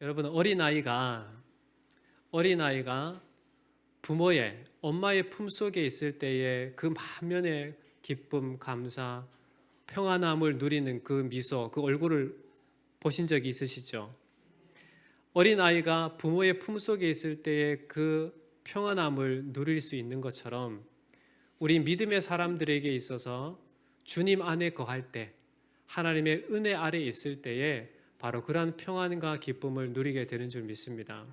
여러분, 어린아이가 부모의 엄마의 품속에 있을 때의 그 만면의 기쁨, 감사, 평안함을 누리는 그 미소, 그 얼굴을 보신 적이 있으시죠? 어린아이가 부모의 품속에 있을 때의 그 평안함을 누릴 수 있는 것처럼 우리 믿음의 사람들에게 있어서 주님 안에 거할 때, 하나님의 은혜 아래 있을 때에 바로 그러한 평안과 기쁨을 누리게 되는 줄 믿습니다.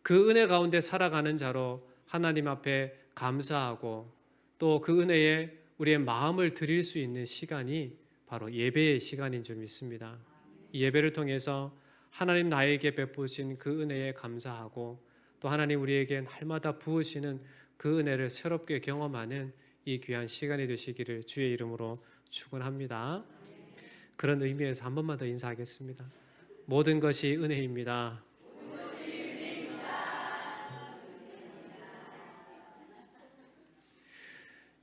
그 은혜 가운데 살아가는 자로 하나님 앞에 감사하고 또 그 은혜에 우리의 마음을 드릴 수 있는 시간이 바로 예배의 시간인 줄 믿습니다. 이 예배를 통해서 하나님 나에게 베푸신 그 은혜에 감사하고 또 하나님 우리에게 날마다 부으시는 그 은혜를 새롭게 경험하는 이 귀한 시간이 되시기를 주의 이름으로 축원합니다. 그런 의미에서 한 번만 더 인사하겠습니다. 모든 것이 은혜입니다.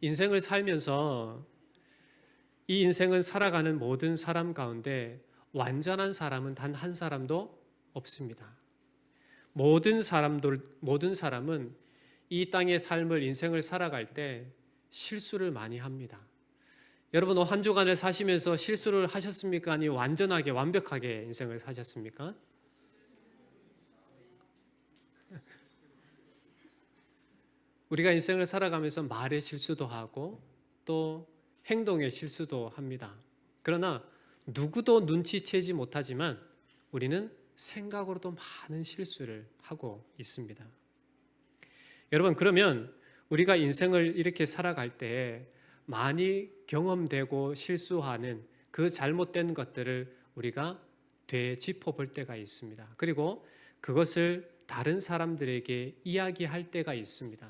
인생을 살면서 이 인생은 살아가는 모든 사람 가운데 완전한 사람은 단 한 사람도 없습니다. 모든 사람은 이 땅의 삶을 인생을 살아갈 때 실수를 많이 합니다. 여러분, 한 주간을 사시면서 실수를 하셨습니까? 아니면 완전하게 완벽하게 인생을 사셨습니까? 우리가 인생을 살아가면서 말의 실수도 하고 또 행동의 실수도 합니다. 그러나 누구도 눈치채지 못하지만 우리는 생각으로도 많은 실수를 하고 있습니다. 여러분, 그러면 우리가 인생을 이렇게 살아갈 때 많이 경험되고 실수하는 그 잘못된 것들을 우리가 되짚어볼 때가 있습니다. 그리고 그것을 다른 사람들에게 이야기할 때가 있습니다.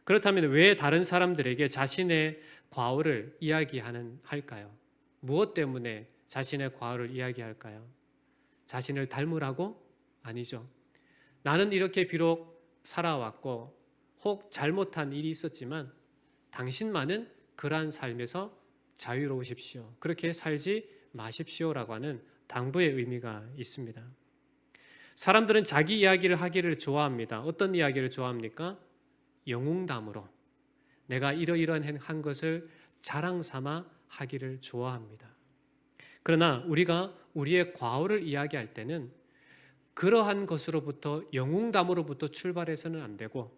그렇다면 왜 다른 사람들에게 자신의 과오를 이야기할까요? 무엇 때문에 자신의 과오를 이야기할까요? 자신을 닮으라고? 아니죠. 나는 이렇게 비록 살아왔고 혹 잘못한 일이 있었지만 당신만은 그러한 삶에서 자유로우십시오. 그렇게 살지 마십시오라고 하는 당부의 의미가 있습니다. 사람들은 자기 이야기를 하기를 좋아합니다. 어떤 이야기를 좋아합니까? 영웅담으로 내가 이러이러한 한 것을 자랑 삼아 하기를 좋아합니다. 그러나 우리가 우리의 과오를 이야기할 때는 그러한 것으로부터 영웅담으로부터 출발해서는 안 되고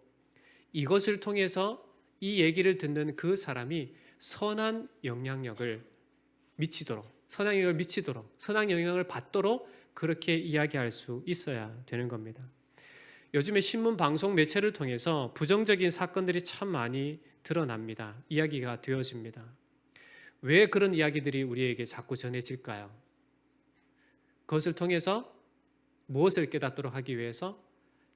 이것을 통해서 이 얘기를 듣는 그 사람이 선한 영향력을 미치도록 선한 영향을 받도록 그렇게 이야기할 수 있어야 되는 겁니다. 요즘에 신문 방송 매체를 통해서 부정적인 사건들이 참 많이 드러납니다. 이야기가 되어집니다. 왜 그런 이야기들이 우리에게 자꾸 전해질까요? 그것을 통해서 무엇을 깨닫도록 하기 위해서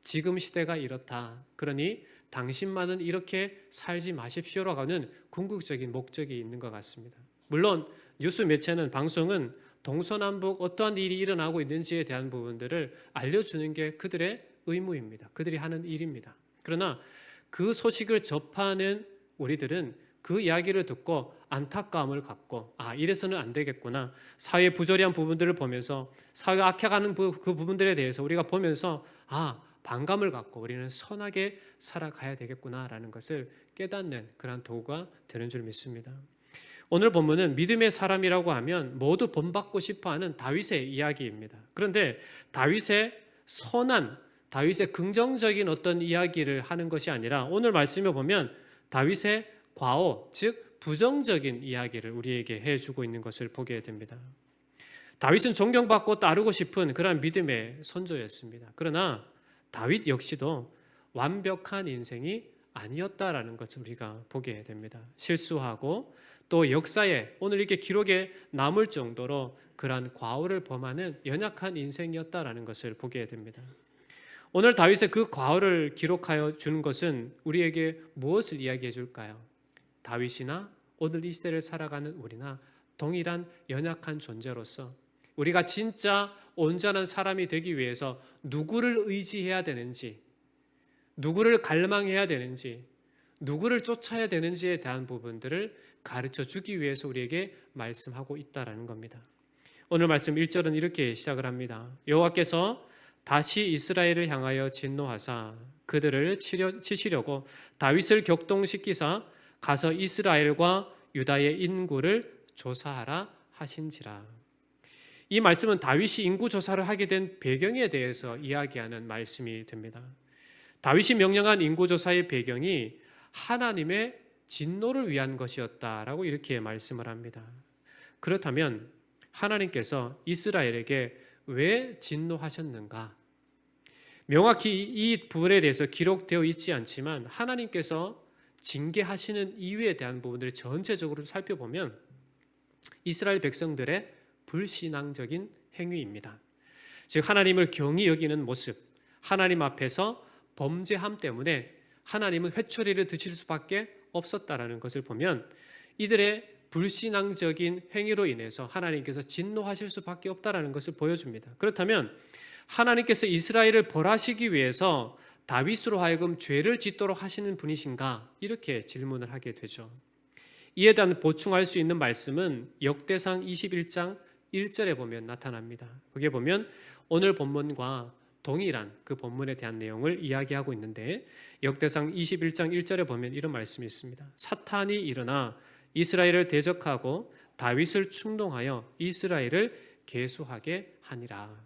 지금 시대가 이렇다. 그러니 당신만은 이렇게 살지 마십시오라고 하는 궁극적인 목적이 있는 것 같습니다. 물론 뉴스 매체는 방송은 동서남북 어떠한 일이 일어나고 있는지에 대한 부분들을 알려주는 게 그들의 의무입니다. 그들이 하는 일입니다. 그러나 그 소식을 접하는 우리들은 그 이야기를 듣고 안타까움을 갖고 이래서는 안 되겠구나. 사회 부조리한 부분들을 보면서 사회가 악해가는 그 부분들에 대해서 우리가 보면서 반감을 갖고 우리는 선하게 살아가야 되겠구나라는 것을 깨닫는 그런 도구가 되는 줄 믿습니다. 오늘 본문은 믿음의 사람이라고 하면 모두 본받고 싶어하는 다윗의 이야기입니다. 그런데 다윗의 긍정적인 어떤 이야기를 하는 것이 아니라 오늘 말씀에 보면 다윗의 과오, 즉 부정적인 이야기를 우리에게 해주고 있는 것을 보게 됩니다. 다윗은 존경받고 따르고 싶은 그런 믿음의 선조였습니다. 그러나 다윗 역시도 완벽한 인생이 아니었다라는 것을 우리가 보게 됩니다. 실수하고 또 역사에 오늘 이렇게 기록에 남을 정도로 그러한 과오를 범하는 연약한 인생이었다라는 것을 보게 됩니다. 오늘 다윗의 그 과오를 기록하여 주는 것은 우리에게 무엇을 이야기해 줄까요? 다윗이나 오늘 이 시대를 살아가는 우리나 동일한 연약한 존재로서 우리가 진짜 온전한 사람이 되기 위해서 누구를 의지해야 되는지, 누구를 갈망해야 되는지, 누구를 쫓아야 되는지에 대한 부분들을 가르쳐 주기 위해서 우리에게 말씀하고 있다라는 겁니다. 오늘 말씀 1절은 이렇게 시작을 합니다. 여호와께서 다시 이스라엘을 향하여 진노하사 그들을 치시려고 다윗을 격동시키사 가서 이스라엘과 유다의 인구를 조사하라 하신지라. 이 말씀은 다윗이 인구 조사를 하게 된 배경에 대해서 이야기하는 말씀이 됩니다. 다윗이 명령한 인구 조사의 배경이 하나님의 진노를 위한 것이었다라고 이렇게 말씀을 합니다. 그렇다면 하나님께서 이스라엘에게 왜 진노하셨는가? 명확히 이 부분에 대해서 기록되어 있지 않지만 하나님께서 징계하시는 이유에 대한 부분들을 전체적으로 살펴보면 이스라엘 백성들의 불신앙적인 행위입니다. 즉 하나님을 경히 여기는 모습, 하나님 앞에서 범죄함 때문에 하나님은 회초리를 드실 수밖에 없었다라는 것을 보면 이들의 불신앙적인 행위로 인해서 하나님께서 진노하실 수밖에 없다라는 것을 보여줍니다. 그렇다면 하나님께서 이스라엘을 벌하시기 위해서 다윗으로 하여금 죄를 짓도록 하시는 분이신가? 이렇게 질문을 하게 되죠. 이에 대한 보충할 수 있는 말씀은 역대상 21장 1절에 보면 나타납니다. 거기에 보면 오늘 본문과 동일한 그 본문에 대한 내용을 이야기하고 있는데 역대상 21장 1절에 보면 이런 말씀이 있습니다. 사탄이 일어나 이스라엘을 대적하고 다윗을 충동하여 이스라엘을 계수하게 하니라.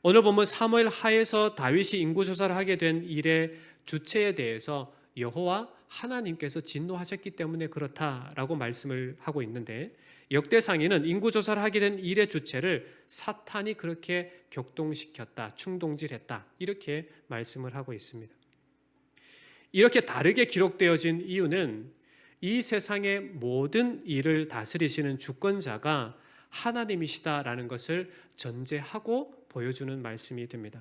오늘 본문 사무엘 하에서 다윗이 인구조사를 하게 된 일의 주체에 대해서 여호와 하나님께서 진노하셨기 때문에 그렇다라고 말씀을 하고 있는데 역대상에는 인구조사를 하게 된 일의 주체를 사탄이 그렇게 격동시켰다, 충동질했다 이렇게 말씀을 하고 있습니다. 이렇게 다르게 기록되어진 이유는 이 세상의 모든 일을 다스리시는 주권자가 하나님이시다라는 것을 전제하고 보여주는 말씀이 됩니다.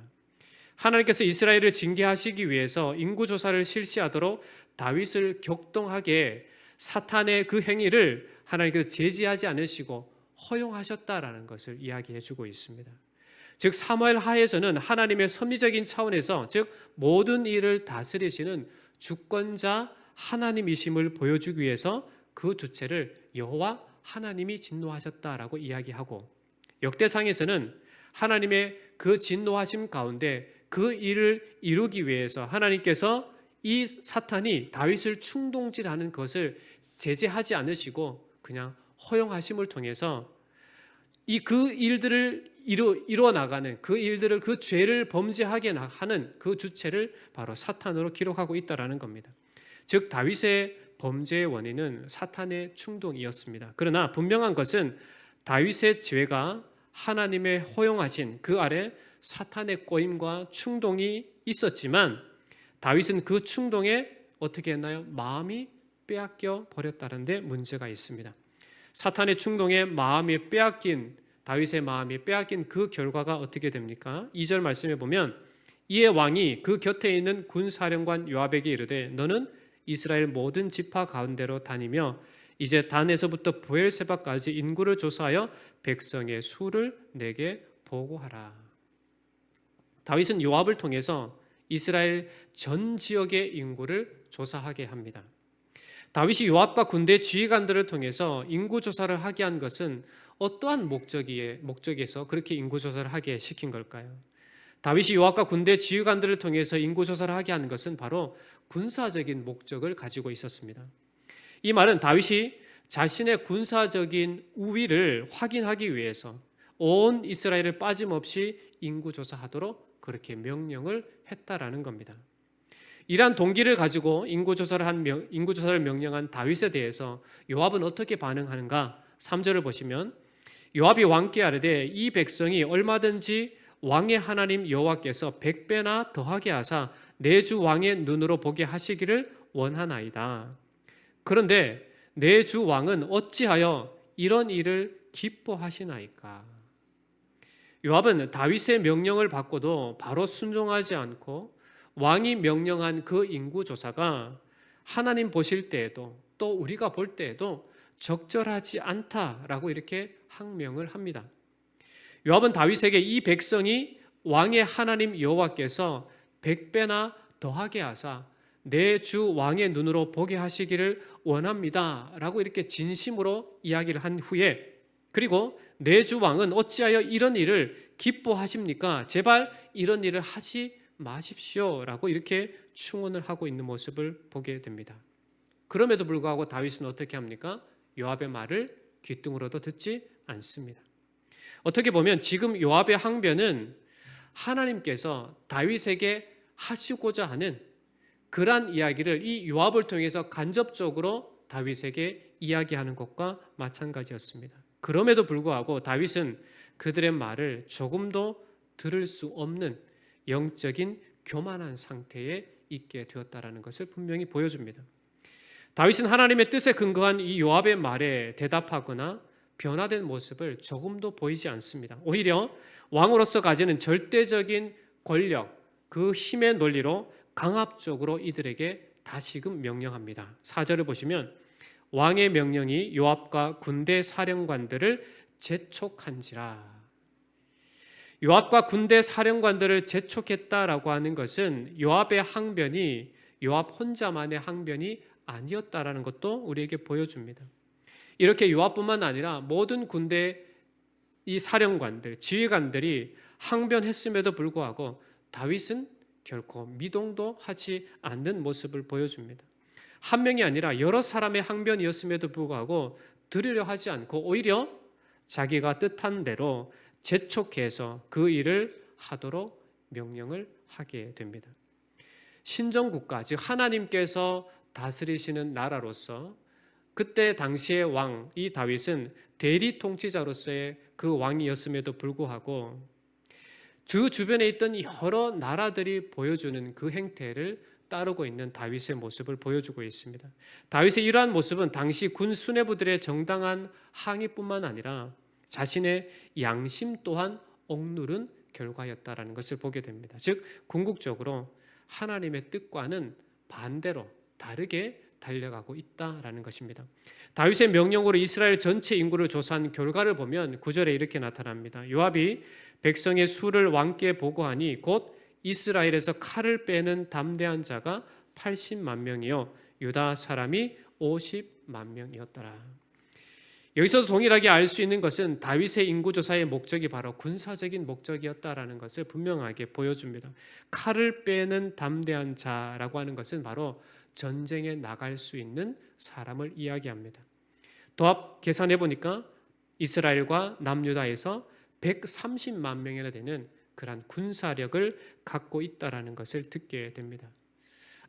하나님께서 이스라엘을 징계하시기 위해서 인구조사를 실시하도록 다윗을 격동하게 사탄의 그 행위를 하나님께서 제지하지 않으시고 허용하셨다라는 것을 이야기해 주고 있습니다. 즉 사무엘 하에서는 하나님의 섭리적인 차원에서 즉 모든 일을 다스리시는 주권자 하나님이심을 보여주기 위해서 그 주체를 여호와 하나님이 진노하셨다라고 이야기하고 역대상에서는 하나님의 그 진노하심 가운데 그 일을 이루기 위해서 하나님께서 이 사탄이 다윗을 충동질하는 것을 제재하지 않으시고 그냥 허용하심을 통해서 그 일들을 이루어 나가는 그 일들을 그 죄를 범죄하게 하는 그 주체를 바로 사탄으로 기록하고 있다라는 겁니다. 즉 다윗의 범죄의 원인은 사탄의 충동이었습니다. 그러나 분명한 것은 다윗의 죄가 하나님의 허용하신 그 아래 사탄의 꼬임과 충동이 있었지만 다윗은 그 충동에 어떻게 했나요? 마음이 빼앗겨 버렸다는 데 문제가 있습니다. 사탄의 충동에 마음이 빼앗긴 다윗의 마음이 빼앗긴 그 결과가 어떻게 됩니까? 2절 말씀에 보면 이에 왕이 그 곁에 있는 군사령관 요압에게 이르되 너는 이스라엘 모든 지파 가운데로 다니며 이제 단에서부터 브엘세바까지 인구를 조사하여 백성의 수를 내게 보고하라. 다윗은 요압을 통해서 이스라엘 전 지역의 인구를 조사하게 합니다. 다윗이 요압과 군대 지휘관들을 통해서 인구조사를 하게 한 것은 어떠한 목적에서 그렇게 인구조사를 하게 시킨 걸까요? 다윗이 요압과 군대 지휘관들을 통해서 인구조사를 하게 하는 것은 바로 군사적인 목적을 가지고 있었습니다. 이 말은 다윗이 자신의 군사적인 우위를 확인하기 위해서 온 이스라엘을 빠짐없이 인구조사하도록 그렇게 명령을 했다라는 겁니다. 이러한 동기를 가지고 인구조사를 명령한 다윗에 대해서 요압은 어떻게 반응하는가? 3절을 보시면 요압이 왕께 아뢰되 이 백성이 얼마든지 왕의 하나님 여호와께서 100배나 더하게 하사 내 주 왕의 눈으로 보게 하시기를 원하나이다. 그런데 내 주 왕은 어찌하여 이런 일을 기뻐하시나이까? 요압은 다윗의 명령을 받고도 바로 순종하지 않고 왕이 명령한 그 인구조사가 하나님 보실 때에도 또 우리가 볼 때에도 적절하지 않다라고 이렇게 항명을 합니다. 요압은 다윗에게 이 백성이 왕의 하나님 여호와께서 100배나 더하게 하사 내 주 왕의 눈으로 보게 하시기를 원합니다 라고 이렇게 진심으로 이야기를 한 후에 그리고 내 주 왕은 어찌하여 이런 일을 기뻐하십니까? 제발 이런 일을 하지 마십시오라고 이렇게 충언을 하고 있는 모습을 보게 됩니다. 그럼에도 불구하고 다윗은 어떻게 합니까? 요압의 말을 귀등으로도 듣지 않습니다. 어떻게 보면 지금 요압의 항변은 하나님께서 다윗에게 하시고자 하는 그러한 이야기를 이 요압을 통해서 간접적으로 다윗에게 이야기하는 것과 마찬가지였습니다. 그럼에도 불구하고 다윗은 그들의 말을 조금도 들을 수 없는 영적인 교만한 상태에 있게 되었다는 것을 분명히 보여줍니다. 다윗은 하나님의 뜻에 근거한 이 요압의 말에 대답하거나 변화된 모습을 조금도 보이지 않습니다. 오히려 왕으로서 가지는 절대적인 권력, 그 힘의 논리로 강압적으로 이들에게 다시금 명령합니다. 4절을 보시면 왕의 명령이 요압과 군대 사령관들을 재촉한지라. 요압과 군대 사령관들을 재촉했다라고 하는 것은 요압의 항변이 요압 혼자만의 항변이 아니었다라는 것도 우리에게 보여줍니다. 이렇게 요압뿐만 아니라 모든 군대 이 사령관들, 지휘관들이 항변했음에도 불구하고 다윗은 결코 미동도 하지 않는 모습을 보여줍니다. 한 명이 아니라 여러 사람의 항변이었음에도 불구하고 들으려 하지 않고 오히려 자기가 뜻한 대로 재촉해서 그 일을 하도록 명령을 하게 됩니다. 신정국가, 즉 하나님께서 다스리시는 나라로서 그때 당시의 왕, 이 다윗은 대리 통치자로서의 그 왕이었음에도 불구하고 그 주변에 있던 여러 나라들이 보여주는 그 행태를 따르고 있는 다윗의 모습을 보여주고 있습니다. 다윗의 이러한 모습은 당시 군 수뇌부들의 정당한 항의뿐만 아니라 자신의 양심 또한 억누른 결과였다라는 것을 보게 됩니다. 즉 궁극적으로 하나님의 뜻과는 반대로 다르게 달려가고 있다라는 것입니다. 다윗의 명령으로 이스라엘 전체 인구를 조사한 결과를 보면 9절에 이렇게 나타납니다. 요압이 백성의 수를 왕께 보고하니 곧 이스라엘에서 칼을 빼는 담대한 자가 80만 명이요 유다 사람이 50만 명이었더라. 여기서도 동일하게 알 수 있는 것은 다윗의 인구조사의 목적이 바로 군사적인 목적이었다라는 것을 분명하게 보여줍니다. 칼을 빼는 담대한 자라고 하는 것은 바로 전쟁에 나갈 수 있는 사람을 이야기합니다. 도합 계산해 보니까 이스라엘과 남유다에서 130만 명이나 되는 그러한 군사력을 갖고 있다라는 것을 듣게 됩니다.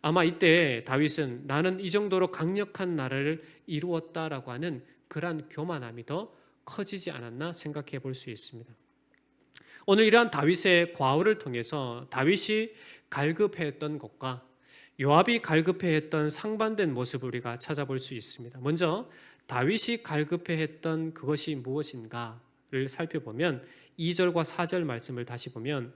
아마 이때 다윗은 나는 이 정도로 강력한 나라를 이루었다라고 하는 그러한 교만함이 더 커지지 않았나 생각해 볼 수 있습니다. 오늘 이러한 다윗의 과오를 통해서 다윗이 갈급해했던 것과 요압이 갈급해했던 상반된 모습을 우리가 찾아볼 수 있습니다. 먼저 다윗이 갈급해했던 그것이 무엇인가를 살펴보면 2절과 4절 말씀을 다시 보면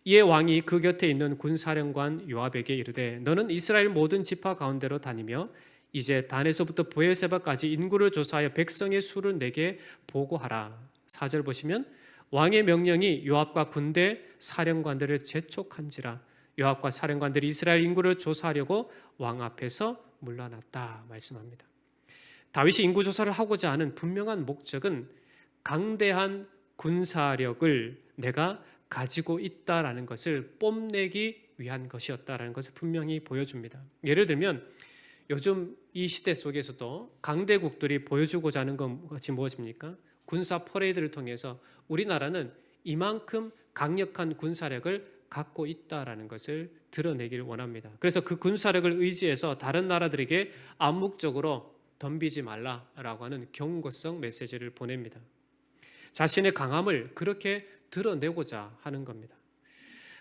이에 왕이 그 곁에 있는 군사령관 요압에게 이르되 너는 이스라엘 모든 지파 가운데로 다니며 이제 단에서부터 브엘세바까지 인구를 조사하여 백성의 수를 내게 보고하라. 4절 보시면 왕의 명령이 요압과 군대 사령관들을 재촉한지라. 요압과 사령관들이 이스라엘 인구를 조사하려고 왕 앞에서 물러났다 말씀합니다. 다윗이 인구 조사를 하고자 하는 분명한 목적은 강대한 군사력을 내가 가지고 있다라는 것을 뽐내기 위한 것이었다라는 것을 분명히 보여줍니다. 예를 들면 요즘 이 시대 속에서도 강대국들이 보여주고자 하는 것이 무엇입니까? 군사 퍼레이드를 통해서 우리나라는 이만큼 강력한 군사력을 갖고 있다라는 것을 드러내길 원합니다. 그래서 그 군사력을 의지해서 다른 나라들에게 암묵적으로 덤비지 말라라고 하는 경고성 메시지를 보냅니다. 자신의 강함을 그렇게 드러내고자 하는 겁니다.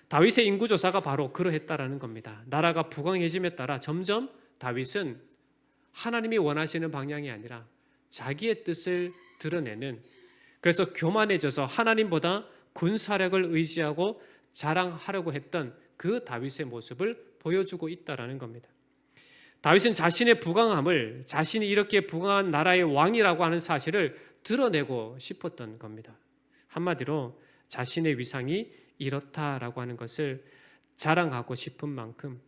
다윗의 인구조사가 바로 그러했다라는 겁니다. 나라가 부강해짐에 따라 점점 다윗은 하나님이 원하시는 방향이 아니라 자기의 뜻을 드러내는, 그래서 교만해져서 하나님보다 군사력을 의지하고 자랑하려고 했던 그 다윗의 모습을 보여주고 있다라는 겁니다. 다윗은 자신의 부강함을, 자신이 이렇게 부강한 나라의 왕이라고 하는 사실을 드러내고 싶었던 겁니다. 한마디로 자신의 위상이 이렇다라고 하는 것을 자랑하고 싶은 만큼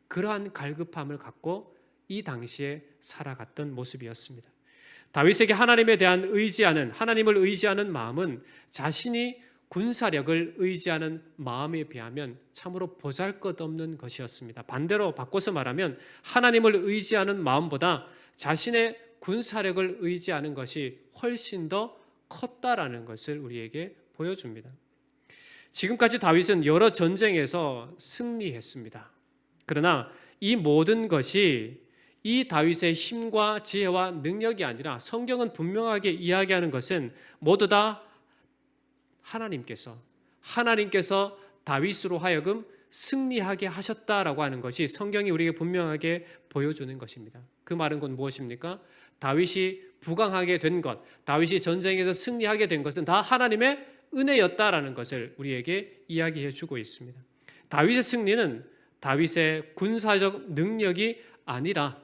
그러한 갈급함을 갖고 이 당시에 살아갔던 모습이었습니다. 다윗에게 하나님에 대한 하나님을 의지하는 마음은 자신이 군사력을 의지하는 마음에 비하면 참으로 보잘것없는 것이었습니다. 반대로 바꿔서 말하면 하나님을 의지하는 마음보다 자신의 군사력을 의지하는 것이 훨씬 더 컸다라는 것을 우리에게 보여줍니다. 지금까지 다윗은 여러 전쟁에서 승리했습니다. 그러나 이 모든 것이 이 다윗의 힘과 지혜와 능력이 아니라 성경은 분명하게 이야기하는 것은 모두 다 하나님께서 다윗으로 하여금 승리하게 하셨다라고 하는 것이 성경이 우리에게 분명하게 보여주는 것입니다. 그 말은 곧 무엇입니까? 다윗이 부강하게 된 것, 다윗이 전쟁에서 승리하게 된 것은 다 하나님의 은혜였다라는 것을 우리에게 이야기해 주고 있습니다. 다윗의 승리는 다윗의 군사적 능력이 아니라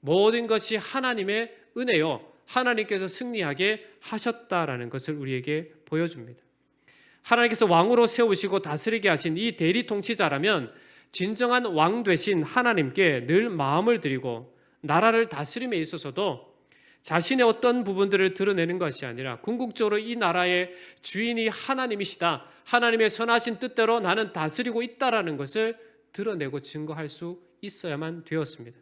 모든 것이 하나님의 은혜요, 하나님께서 승리하게 하셨다라는 것을 우리에게 보여줍니다. 하나님께서 왕으로 세우시고 다스리게 하신 이 대리 통치자라면 진정한 왕 되신 하나님께 늘 마음을 드리고 나라를 다스림에 있어서도 자신의 어떤 부분들을 드러내는 것이 아니라 궁극적으로 이 나라의 주인이 하나님이시다, 하나님의 선하신 뜻대로 나는 다스리고 있다라는 것을 드러내고 증거할 수 있어야만 되었습니다.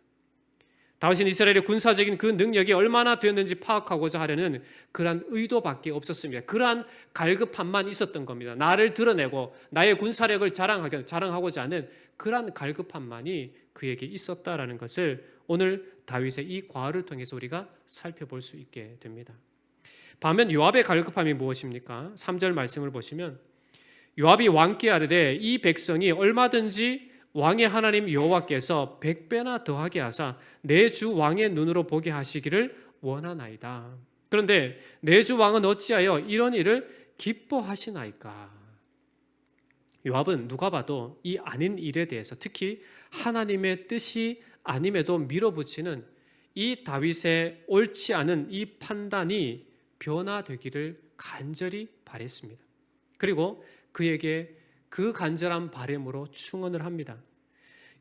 다윗은 이스라엘의 군사적인 그 능력이 얼마나 되었는지 파악하고자 하려는 그러한 의도밖에 없었습니다. 그러한 갈급함만 있었던 겁니다. 나를 드러내고 나의 군사력을 자랑하고자 하는 그러한 갈급함만이 그에게 있었다라는 것을 오늘 다윗의 이 과를 통해서 우리가 살펴볼 수 있게 됩니다. 반면 요압의 갈급함이 무엇입니까? 3절 말씀을 보시면 요압이 왕께 아뢰되 이 백성이 얼마든지 왕의 하나님 여호와께서 100배나 더하게 하사 내 주 왕의 눈으로 보게 하시기를 원하나이다. 그런데 내 주 왕은 어찌하여 이런 일을 기뻐하시나이까? 요압은 누가 봐도 이 아닌 일에 대해서, 특히 하나님의 뜻이 아님에도 밀어붙이는 이 다윗의 옳지 않은 이 판단이 변화되기를 간절히 바랬습니다. 그리고 그에게 그 간절한 바람으로 충언을 합니다.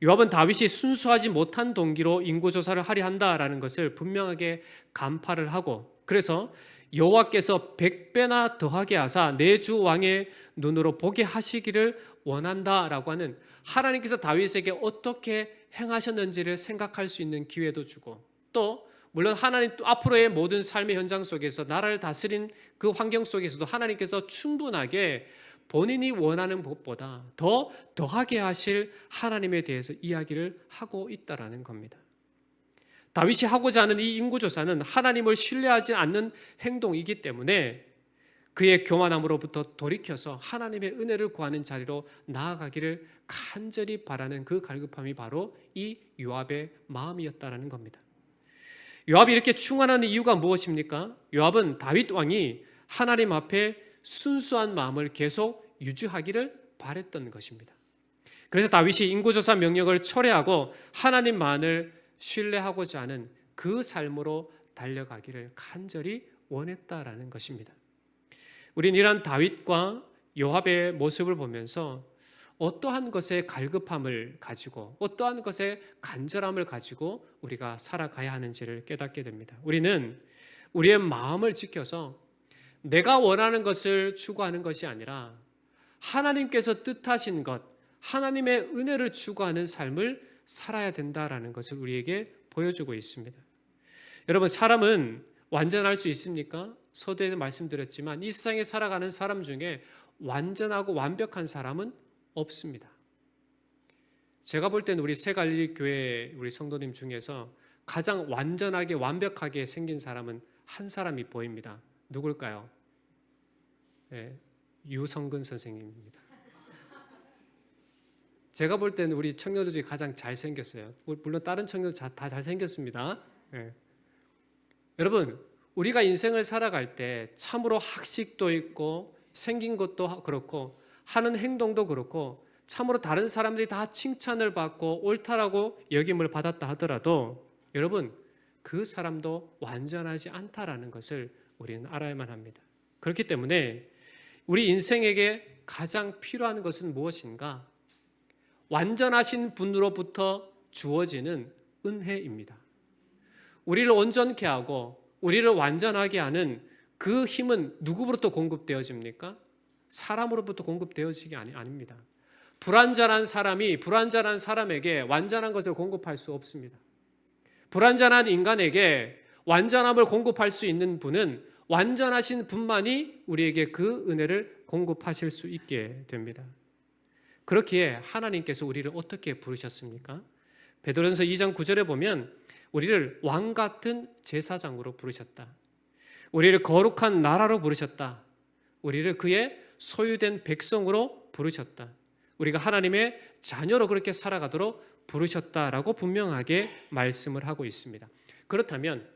요압은 다윗이 순수하지 못한 동기로 인구조사를 하려 한다라는 것을 분명하게 간파를 하고, 그래서 여호와께서 100배나 더하게 하사 내 주 왕의 눈으로 보게 하시기를 원한다라고 하는 하나님께서 다윗에게 어떻게 행하셨는지를 생각할 수 있는 기회도 주고, 또 물론 하나님 또 앞으로의 모든 삶의 현장 속에서 나라를 다스린 그 환경 속에서도 하나님께서 충분하게 본인이 원하는 것보다 더하게 하실 하나님에 대해서 이야기를 하고 있다라는 겁니다. 다윗이 하고자 하는 이 인구조사는 하나님을 신뢰하지 않는 행동이기 때문에 그의 교만함으로부터 돌이켜서 하나님의 은혜를 구하는 자리로 나아가기를 간절히 바라는 그 갈급함이 바로 이 요압의 마음이었다라는 겁니다. 요압이 이렇게 충원하는 이유가 무엇입니까? 요압은 다윗 왕이 하나님 앞에 순수한 마음을 계속 유지하기를 바랬던 것입니다. 그래서 다윗이 인구조사 명령을 철회하고 하나님만을 신뢰하고자 하는 그 삶으로 달려가기를 간절히 원했다라는 것입니다. 우리는 이러한 다윗과 요압의 모습을 보면서 어떠한 것에 갈급함을 가지고 어떠한 것에 간절함을 가지고 우리가 살아가야 하는지를 깨닫게 됩니다. 우리는 우리의 마음을 지켜서 내가 원하는 것을 추구하는 것이 아니라 하나님께서 뜻하신 것, 하나님의 은혜를 추구하는 삶을 살아야 된다라는 것을 우리에게 보여주고 있습니다. 여러분, 사람은 완전할 수 있습니까? 서두에도 말씀드렸지만 이 세상에 살아가는 사람 중에 완전하고 완벽한 사람은 없습니다. 제가 볼 때는 우리 새갈릴리 교회 우리 성도님 중에서 가장 완전하게 완벽하게 생긴 사람은 한 사람이 보입니다. 누굴까요? 네, 유성근 선생님입니다. 제가 볼 때는 우리 청년들 중에 가장 잘생겼어요. 물론 다른 청년들 다 잘생겼습니다. 네. 여러분, 우리가 인생을 살아갈 때 참으로 학식도 있고 생긴 것도 그렇고 하는 행동도 그렇고 참으로 다른 사람들이 다 칭찬을 받고 옳다라고 여김을 받았다 하더라도 여러분, 그 사람도 완전하지 않다라는 것을 우리는 알아야만 합니다. 그렇기 때문에 우리 인생에게 가장 필요한 것은 무엇인가? 완전하신 분으로부터 주어지는 은혜입니다. 우리를 온전케 하고 우리를 완전하게 하는 그 힘은 누구로부터 공급되어집니까? 사람으로부터 공급되어지기 아닙니다. 불완전한 사람에게 완전한 것을 공급할 수 없습니다. 불완전한 인간에게 완전함을 공급할 수 있는 분은 완전하신 분만이 우리에게 그 은혜를 공급하실 수 있게 됩니다. 그렇기에 하나님께서 우리를 어떻게 부르셨습니까? 베드로전서 2장 9절에 보면 우리를 왕 같은 제사장으로 부르셨다. 우리를 거룩한 나라로 부르셨다. 우리를 그의 소유된 백성으로 부르셨다. 우리가 하나님의 자녀로 그렇게 살아가도록 부르셨다라고 분명하게 말씀을 하고 있습니다. 그렇다면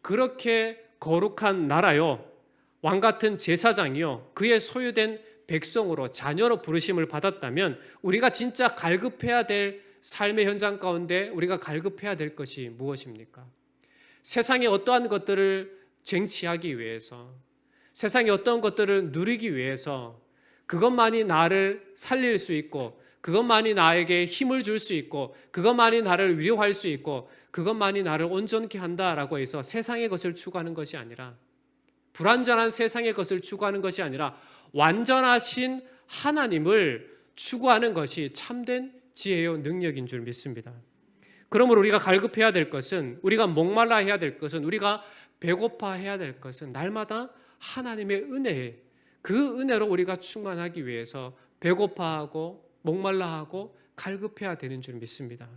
그렇게 거룩한 나라요, 왕 같은 제사장이요, 그의 소유된 백성으로 자녀로 부르심을 받았다면 우리가 진짜 갈급해야 될 삶의 현장 가운데 우리가 갈급해야 될 것이 무엇입니까? 세상의 어떠한 것들을 쟁취하기 위해서, 세상의 어떤 것들을 누리기 위해서 그것만이 나를 살릴 수 있고, 그것만이 나에게 힘을 줄 수 있고, 그것만이 나를 위로할 수 있고, 그것만이 나를 온전케 한다라고 해서 세상의 것을 추구하는 것이 아니라, 불완전한 세상의 것을 추구하는 것이 아니라 완전하신 하나님을 추구하는 것이 참된 지혜요 능력인 줄 믿습니다. 그러므로 우리가 갈급해야 될 것은, 우리가 목말라 해야 될 것은, 우리가 배고파 해야 될 것은 날마다 하나님의 은혜에, 그 은혜로 우리가 충만하기 위해서 배고파하고 목말라하고 갈급해야 되는 줄 믿습니다.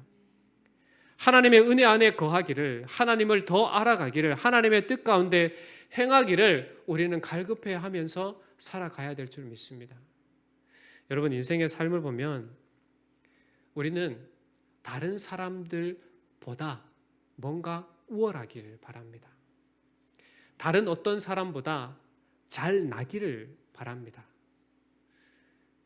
하나님의 은혜 안에 거하기를, 하나님을 더 알아가기를, 하나님의 뜻 가운데 행하기를 우리는 갈급해야 하면서 살아가야 될 줄 믿습니다. 여러분, 인생의 삶을 보면 우리는 다른 사람들보다 뭔가 우월하기를 바랍니다. 다른 어떤 사람보다 잘 나기를 바랍니다.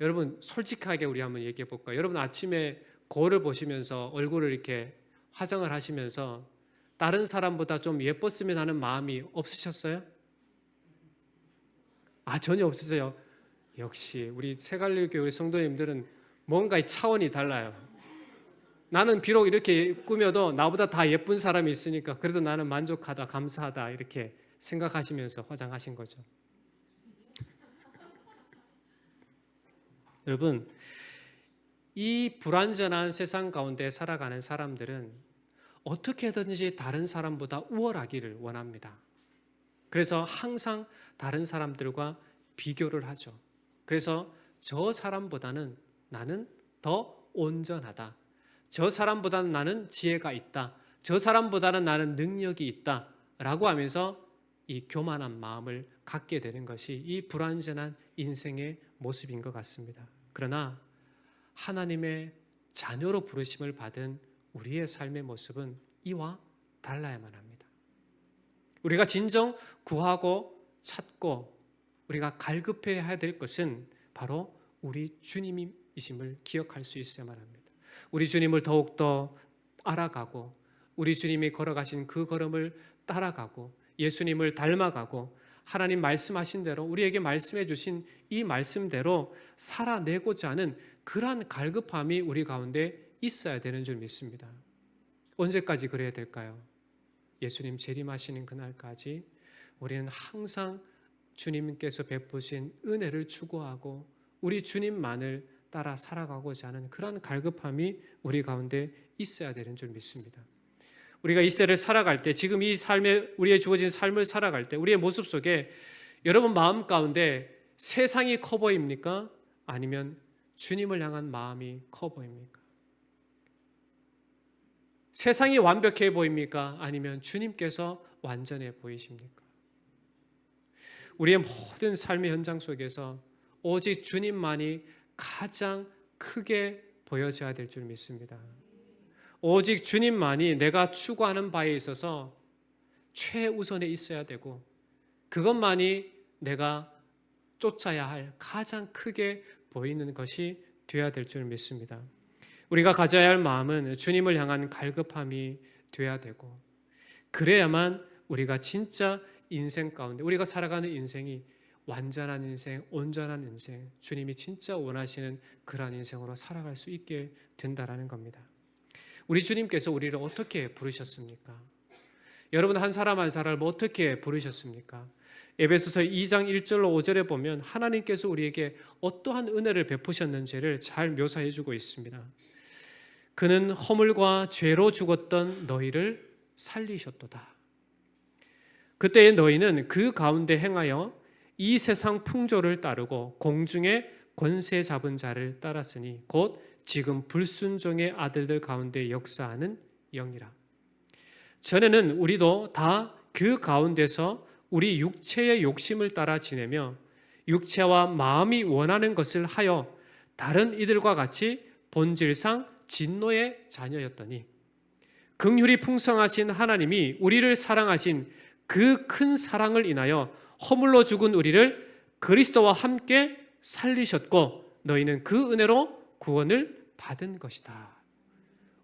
여러분, 솔직하게 우리 한번 얘기해 볼까요? 여러분, 아침에 거울을 보시면서 얼굴을 이렇게 화장을 하시면서 다른 사람보다 좀 예뻤으면 하는 마음이 없으셨어요? 전혀 없으세요. 역시 우리 새갈릴교회 성도님들은 뭔가 차원이 달라요. 나는 비록 이렇게 꾸며도 나보다 다 예쁜 사람이 있으니까 그래도 나는 만족하다, 감사하다 이렇게 생각하시면서 화장하신 거죠. 여러분, 이 불완전한 세상 가운데 살아가는 사람들은 어떻게든지 다른 사람보다 우월하기를 원합니다. 그래서 항상 다른 사람들과 비교를 하죠. 그래서 저 사람보다는 나는 더 온전하다. 저 사람보다는 나는 지혜가 있다. 저 사람보다는 나는 능력이 있다. 라고 하면서 이 교만한 마음을 갖게 되는 것이 이 불완전한 인생의 모습인 것 같습니다. 그러나 하나님의 자녀로 부르심을 받은 우리의 삶의 모습은 이와 달라야만 합니다. 우리가 진정 구하고 찾고 우리가 갈급해야 될 것은 바로 우리 주님이심을 기억할 수 있어야만 합니다. 우리 주님을 더욱더 알아가고 우리 주님이 걸어가신 그 걸음을 따라가고 예수님을 닮아가고 하나님 말씀하신 대로 우리에게 말씀해 주신 이 말씀대로 살아내고자 하는 그러한 갈급함이 우리 가운데 있어야 되는 줄 믿습니다. 언제까지 그래야 될까요? 예수님 재림하시는 그날까지 우리는 항상 주님께서 베푸신 은혜를 추구하고 우리 주님만을 따라 살아가고자 하는 그런 갈급함이 우리 가운데 있어야 되는 줄 믿습니다. 우리가 이 세를 살아갈 때, 지금 이 삶에 우리의 주어진 삶을 살아갈 때 우리의 모습 속에 여러분 마음 가운데 세상이 커 보입니까? 아니면 주님을 향한 마음이 커 보입니까? 세상이 완벽해 보입니까? 아니면 주님께서 완전해 보이십니까? 우리의 모든 삶의 현장 속에서 오직 주님만이 가장 크게 보여져야 될 줄 믿습니다. 오직 주님만이 내가 추구하는 바에 있어서 최우선에 있어야 되고 그것만이 내가 쫓아야 할 가장 크게 보이는 것이 되어야 될 줄 믿습니다. 우리가 가져야 할 마음은 주님을 향한 갈급함이 되어야 되고 그래야만 우리가 진짜 인생 가운데 우리가 살아가는 인생이 완전한 인생, 온전한 인생, 주님이 진짜 원하시는 그러한 인생으로 살아갈 수 있게 된다라는 겁니다. 우리 주님께서 우리를 어떻게 부르셨습니까? 여러분 한 사람 한 사람을 어떻게 부르셨습니까? 에베소서 2장 1절로 5절에 보면 하나님께서 우리에게 어떠한 은혜를 베푸셨는지를 잘 묘사해 주고 있습니다. 그는 허물과 죄로 죽었던 너희를 살리셨도다. 그때의 너희는 그 가운데 행하여 이 세상 풍조를 따르고 공중의 권세 잡은 자를 따랐으니 곧 지금 불순종의 아들들 가운데 역사하는 영이라. 전에는 우리도 다 그 가운데서 우리 육체의 욕심을 따라 지내며 육체와 마음이 원하는 것을 하여 다른 이들과 같이 본질상 진노의 자녀였더니 긍휼이 풍성하신 하나님이 우리를 사랑하신 그 큰 사랑을 인하여 허물로 죽은 우리를 그리스도와 함께 살리셨고 너희는 그 은혜로 구원을 받은 것이다.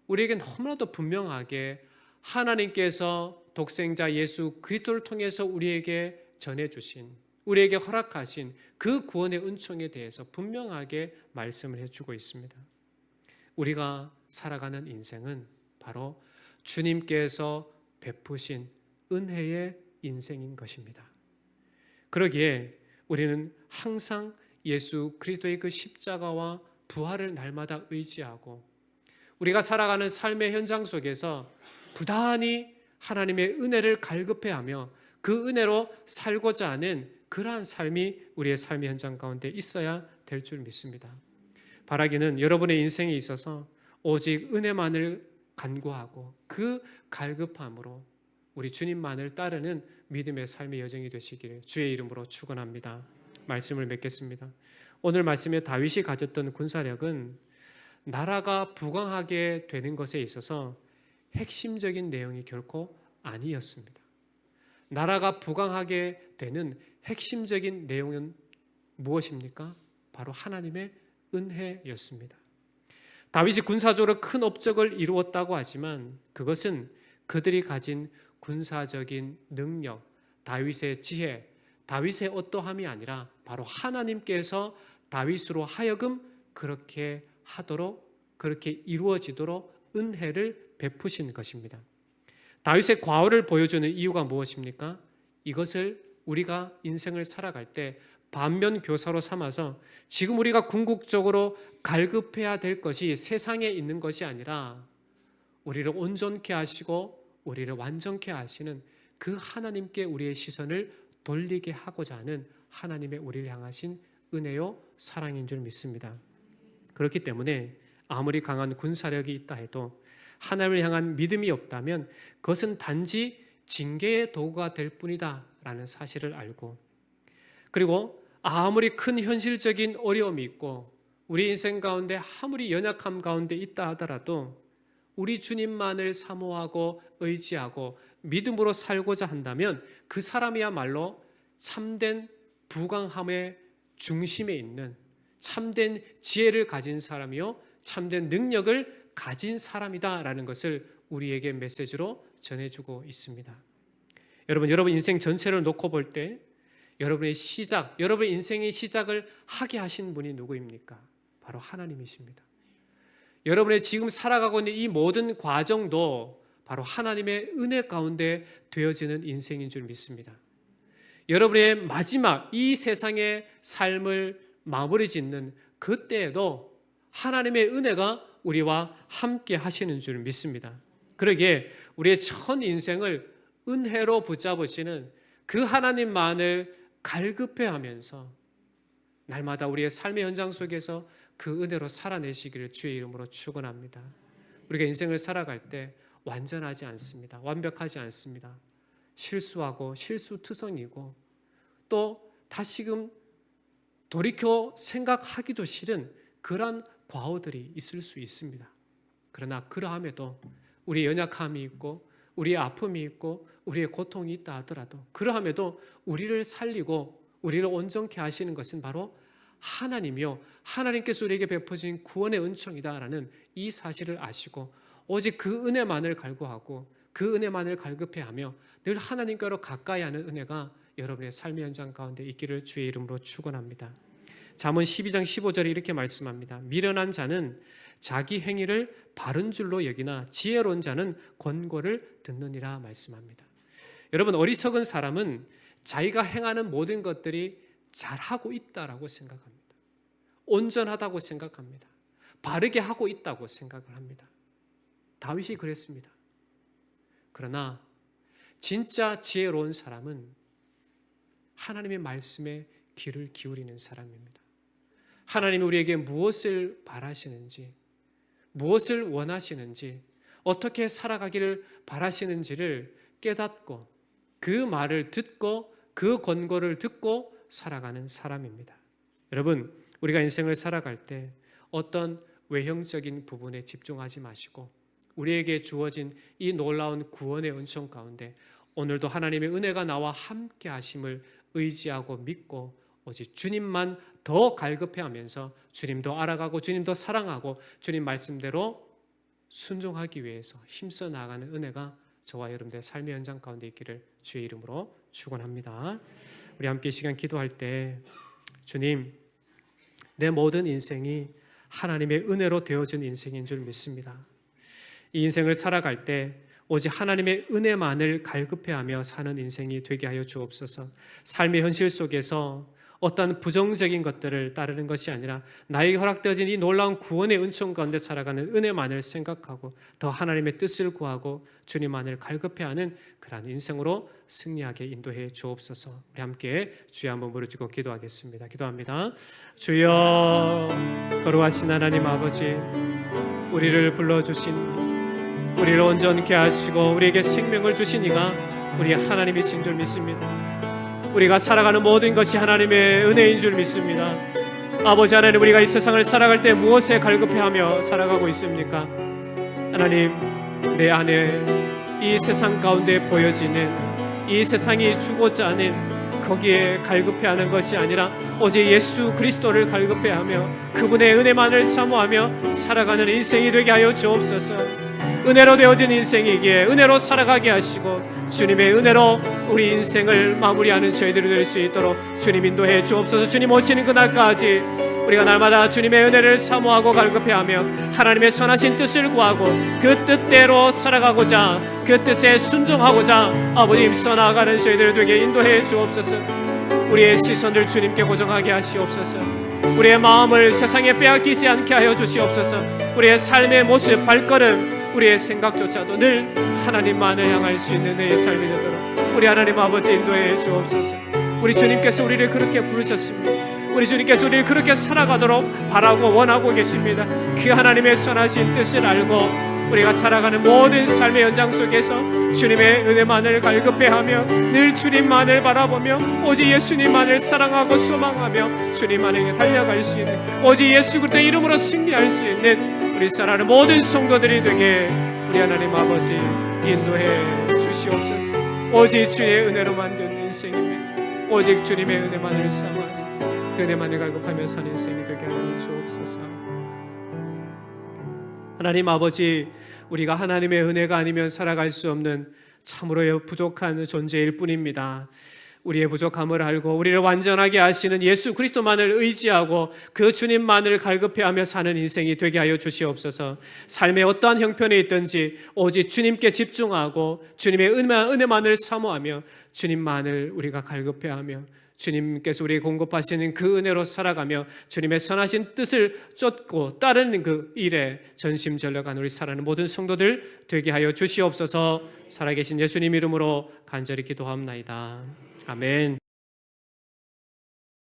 우리에게 너무나도 분명하게 하나님께서 독생자 예수 그리스도를 통해서 우리에게 전해주신, 우리에게 허락하신 그 구원의 은총에 대해서 분명하게 말씀을 해주고 있습니다. 우리가 살아가는 인생은 바로 주님께서 베푸신 은혜의 인생인 것입니다. 그러기에 우리는 항상 예수 그리스도의 그 십자가와 부활을 날마다 의지하고 우리가 살아가는 삶의 현장 속에서 부단히 하나님의 은혜를 갈급해하며 그 은혜로 살고자 하는 그러한 삶이 우리의 삶의 현장 가운데 있어야 될 줄 믿습니다. 바라기는 여러분의 인생에 있어서 오직 은혜만을 간구하고 그 갈급함으로 우리 주님만을 따르는 믿음의 삶의 여정이 되시기를 주의 이름으로 축원합니다. 말씀을 맺겠습니다. 오늘 말씀에 다윗이 가졌던 군사력은 나라가 부강하게 되는 것에 있어서 핵심적인 내용이 결코 아니었습니다. 나라가 부강하게 되는 핵심적인 내용은 무엇입니까? 바로 하나님의 은혜였습니다. 다윗이 군사적으로 큰 업적을 이루었다고 하지만 그것은 그들이 가진 군사적인 능력, 다윗의 지혜, 다윗의 어떠함이 아니라 바로 하나님께서 다윗으로 하여금 그렇게 하도록, 그렇게 이루어지도록 은혜를 베푸신 것입니다. 다윗의 과오를 보여주는 이유가 무엇입니까? 이것을 우리가 인생을 살아갈 때 반면 교사로 삼아서 지금 우리가 궁극적으로 갈급해야 될 것이 세상에 있는 것이 아니라 우리를 온전케 하시고 우리를 완전케 하시는 그 하나님께 우리의 시선을 돌리게 하고자 하는 하나님의 우리를 향하신 은혜요 사랑인 줄 믿습니다. 그렇기 때문에 아무리 강한 군사력이 있다 해도 하나님을 향한 믿음이 없다면 그것은 단지 징계의 도구가 될 뿐이다 라는 사실을 알고, 그리고 아무리 큰 현실적인 어려움이 있고 우리 인생 가운데 아무리 연약함 가운데 있다 하더라도 우리 주님만을 사모하고 의지하고 믿음으로 살고자 한다면 그 사람이야말로 참된 부강함의 중심에 있는 참된 지혜를 가진 사람이요 참된 능력을 가진 사람이다라는 것을 우리에게 메시지로 전해주고 있습니다. 여러분 인생 전체를 놓고 볼 때 여러분의 시작, 여러분의 인생의 시작을 하게 하신 분이 누구입니까? 바로 하나님이십니다. 여러분의 지금 살아가고 있는 이 모든 과정도 바로 하나님의 은혜 가운데 되어지는 인생인 줄 믿습니다. 여러분의 마지막 이 세상의 삶을 마무리 짓는 그때에도 하나님의 은혜가 우리와 함께 하시는 줄 믿습니다. 그러기에 우리의 전 인생을 은혜로 붙잡으시는 그 하나님만을 갈급해하면서 날마다 우리의 삶의 현장 속에서 그 은혜로 살아내시기를 주의 이름으로 축원합니다. 우리가 인생을 살아갈 때 완전하지 않습니다. 완벽하지 않습니다. 실수하고 실수투성이고 또 다시금 돌이켜 생각하기도 싫은 그런 과오들이 있을 수 있습니다. 그러나 그러함에도 우리의 연약함이 있고 우리의 아픔이 있고 우리의 고통이 있다 하더라도 그러함에도 우리를 살리고 우리를 온전케 하시는 것은 바로 하나님이요 하나님께서 우리에게 베푸신 구원의 은총이다라는 이 사실을 아시고 오직 그 은혜만을 갈구하고 그 은혜만을 갈급해하며 늘 하나님께로 가까이 하는 은혜가 여러분의 삶의 현장 가운데 있기를 주의 이름으로 축원합니다. 잠언 12장 15절에 이렇게 말씀합니다. 미련한 자는 자기 행위를 바른 줄로 여기나 지혜로운 자는 권고를 듣느니라 말씀합니다. 여러분, 어리석은 사람은 자기가 행하는 모든 것들이 잘하고 있다라고 생각합니다. 온전하다고 생각합니다. 바르게 하고 있다고 생각을 합니다. 다윗이 그랬습니다. 그러나 진짜 지혜로운 사람은 하나님의 말씀에 귀를 기울이는 사람입니다. 하나님이 우리에게 무엇을 바라시는지, 무엇을 원하시는지, 어떻게 살아가기를 바라시는지를 깨닫고 그 말을 듣고 그 권고를 듣고 살아가는 사람입니다. 여러분, 우리가 인생을 살아갈 때 어떤 외형적인 부분에 집중하지 마시고 우리에게 주어진 이 놀라운 구원의 은총 가운데 오늘도 하나님의 은혜가 나와 함께 하심을 의지하고 믿고 오직 주님만 더 갈급해하면서 주님도 알아가고 주님도 사랑하고 주님 말씀대로 순종하기 위해서 힘써 나아가는 은혜가 저와 여러분들의 삶의 현장 가운데 있기를 주의 이름으로 축원합니다. 우리 함께 이 시간 기도할 때 주님, 내 모든 인생이 하나님의 은혜로 되어진 인생인 줄 믿습니다. 이 인생을 살아갈 때 오직 하나님의 은혜만을 갈급해하며 사는 인생이 되게 하여 주옵소서. 삶의 현실 속에서 어떤 부정적인 것들을 따르는 것이 아니라 나에게 허락되어진 이 놀라운 구원의 은총 가운데 살아가는 은혜만을 생각하고 더 하나님의 뜻을 구하고 주님만을 갈급해하는 그러한 인생으로 승리하게 인도해 주옵소서. 우리 함께 주여 한번 부르짖고 기도하겠습니다. 기도합니다. 주여, 거룩하신 하나님 아버지, 우리를 불러주신, 우리를 온전케 하시고 우리에게 생명을 주신 이가 우리 하나님이신 줄 믿습니다. 우리가 살아가는 모든 것이 하나님의 은혜인 줄 믿습니다. 아버지 하나님, 우리가 이 세상을 살아갈 때 무엇에 갈급해하며 살아가고 있습니까? 하나님, 내 안에 이 세상 가운데 보여지는 이 세상이 주고자 하는 거기에 갈급해하는 것이 아니라 오직 예수 그리스도를 갈급해하며 그분의 은혜만을 사모하며 살아가는 인생이 되게 하여 주옵소서. 은혜로 되어진 인생이기에 은혜로 살아가게 하시고 주님의 은혜로 우리 인생을 마무리하는 저희들이 될 수 있도록 주님 인도해 주옵소서. 주님 오시는 그날까지 우리가 날마다 주님의 은혜를 사모하고 갈급해하며 하나님의 선하신 뜻을 구하고 그 뜻대로 살아가고자, 그 뜻에 순종하고자 아버지 써나가는 저희들 되게 인도해 주옵소서. 우리의 시선을 주님께 고정하게 하시옵소서. 우리의 마음을 세상에 빼앗기지 않게 하여 주시옵소서. 우리의 삶의 모습, 발걸음, 우리의 생각조차도 늘 하나님만을 향할 수 있는 내 삶이 되도록 우리 하나님 아버지 인도해 주옵소서. 우리 주님께서 우리를 그렇게 부르셨습니다. 우리 주님께서 우리를 그렇게 살아가도록 바라고 원하고 계십니다. 그 하나님의 선하신 뜻을 알고 우리가 살아가는 모든 삶의 연장 속에서 주님의 은혜만을 갈급해하며 늘 주님만을 바라보며 오직 예수님만을 사랑하고 소망하며 주님만에게 달려갈 수 있는, 오직 예수 그리스도의 이름으로 승리할 수 있는 우리 살아가는 모든 성도들이 되게 우리 하나님 아버지 인도해 주시옵소서. 오직 주의 은혜로만 된 인생입니다. 오직 주님의 은혜만을 삼아 그 은혜만을 갈급하며 사는 인생이 되게 하여 주옵소서. 하나님 아버지, 우리가 하나님의 은혜가 아니면 살아갈 수 없는 참으로 부족한 존재일 뿐입니다. 우리의 부족함을 알고 우리를 완전하게 하시는 예수 그리스도만을 의지하고 그 주님만을 갈급해하며 사는 인생이 되게 하여 주시옵소서. 삶의 어떠한 형편에 있든지 오직 주님께 집중하고 주님의 은혜만을 사모하며 주님만을 우리가 갈급해하며 주님께서 우리에게 공급하시는 그 은혜로 살아가며 주님의 선하신 뜻을 쫓고 따르는 그 일에 전심전력한 우리 살아가는 모든 성도들 되게 하여 주시옵소서. 살아계신 예수님 이름으로 간절히 기도합나이다. 아멘.